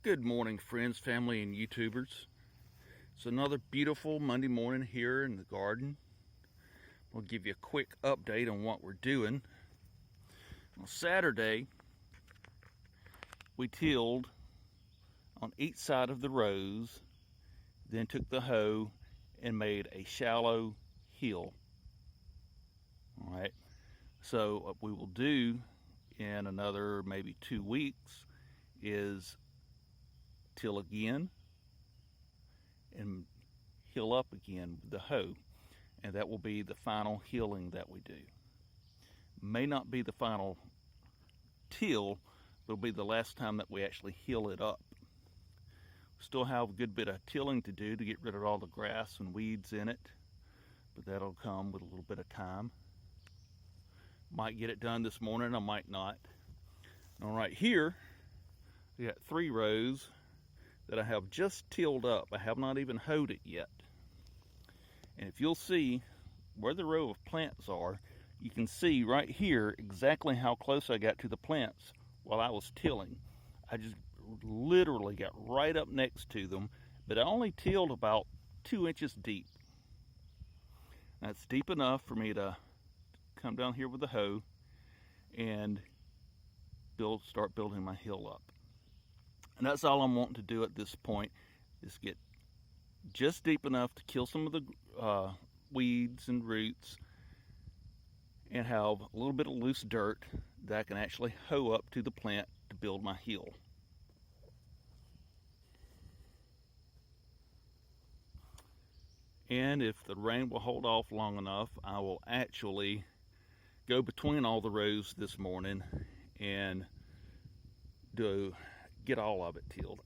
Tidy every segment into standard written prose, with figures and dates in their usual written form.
Good morning, friends, family, and YouTubers. It's another beautiful Monday morning here in the garden. We'll give you a quick update on what we're doing. On Saturday, we tilled on each side of the rows, then took the hoe and made a shallow hill. All right, so what we will do in another maybe 2 weeks is till again and hill up again with the hoe, and that will be the final hilling that we do. May not be the final till, but it'll be the last time that we actually hill it up. Still have a good bit of tilling to do to get rid of all the grass and weeds in it, but that'll come with a little bit of time. Might get it done this morning, I might not. All right, here we got 3 rows that I have just tilled up. I have not even hoed it yet. And if you'll see where the row of plants are, you can see right here exactly how close I got to the plants while I was tilling. I just literally got right up next to them, but I only tilled about 2 inches deep. That's deep enough for me to come down here with the hoe and start building my hill up. And that's all I'm wanting to do at this point, is get just deep enough to kill some of the weeds and roots and have a little bit of loose dirt that I can actually hoe up to the plant to build my hill. And if the rain will hold off long enough, I will actually go between all the rows this morning and get all of it tilled.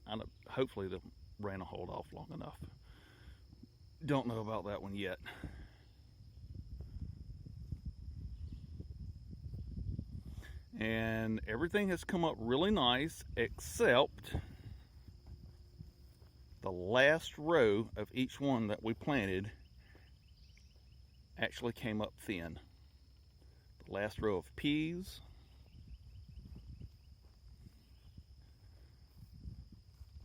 Hopefully the rain will hold off long enough. Don't know about that one yet. And everything has come up really nice except the last row of each one that we planted actually came up thin. The last row of peas,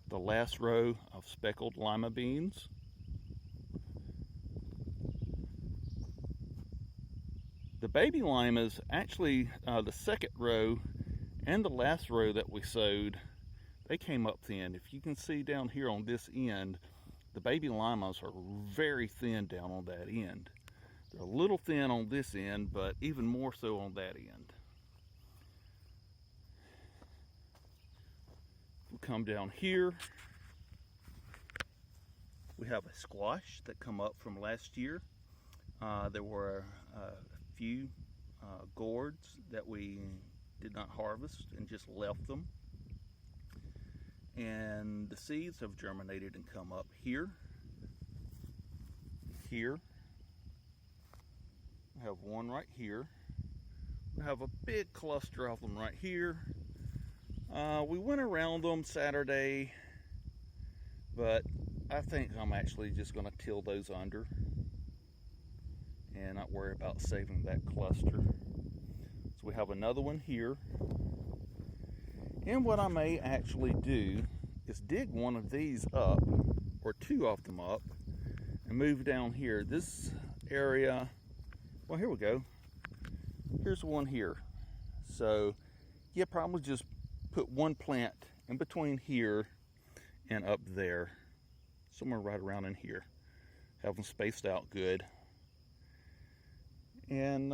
the last row of speckled lima beans, the baby limas, actually the second row and the last row that we sowed, they came up thin. If you can see down here on this end, the baby limas are very thin down on that end. They're a little thin on this end, but even more so on that end. We'll come down here. We have a squash that come up from last year. There were a few gourds that we did not harvest and just left them. And the seeds have germinated and come up here. Here. I have one right here. I have a big cluster of them right here. We went around them Saturday, but I think I'm actually just going to till those under and not worry about saving that cluster. So we have another one here. And what I may actually do is dig one of these up, or 2 of them up, and move down here. This area, well, here we go. Here's one here. So, yeah, probably just put one plant in between here and up there. Somewhere right around in here. Have them spaced out good. And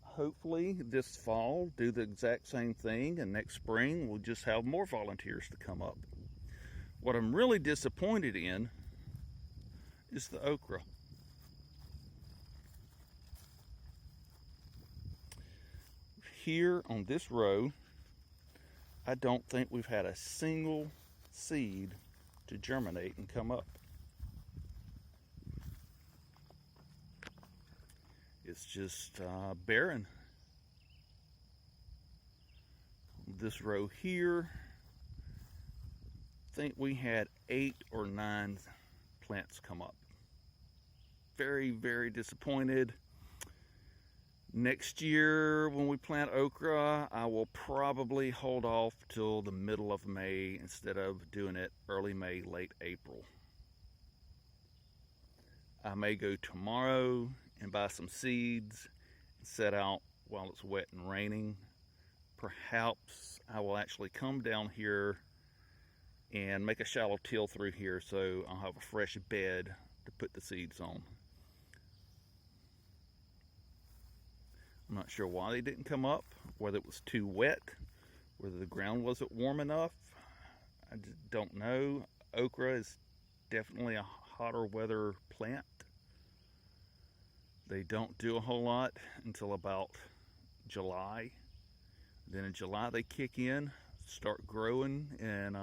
hopefully this fall do the exact same thing, and next spring we'll just have more volunteers to come up. What I'm really disappointed in is the okra. Here on this row, I don't think we've had a single seed to germinate and come up. It's just barren. This row here, I think we had 8 or 9 plants come up. Very, very disappointed. Next year when we plant okra, I will probably hold off till the middle of May instead of doing it early May, late April. I may go tomorrow and buy some seeds and set out while it's wet and raining. Perhaps I will actually come down here and make a shallow till through here so I'll have a fresh bed to put the seeds on. I'm not sure why they didn't come up, whether it was too wet, whether the ground wasn't warm enough. I just don't know. Okra is definitely a hotter weather plant. They don't do a whole lot until about July. Then in July they kick in, start growing and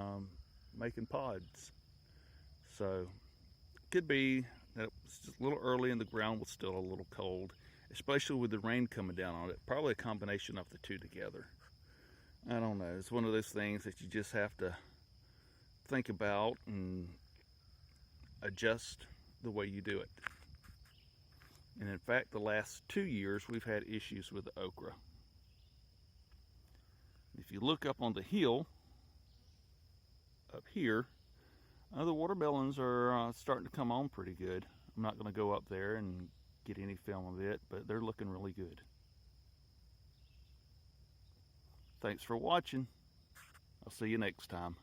making pods. So could be that it was just a little early and the ground was still a little cold, especially with the rain coming down on it. Probably a combination of the two together. I don't know. It's one of those things that you just have to think about and adjust the way you do it. And in fact, the last 2 years we've had issues with the okra. If you look up on the hill up here, the watermelons are starting to come on pretty good. I'm not going to go up there and get any film of it, but they're looking really good. Thanks for watching. I'll see you next time.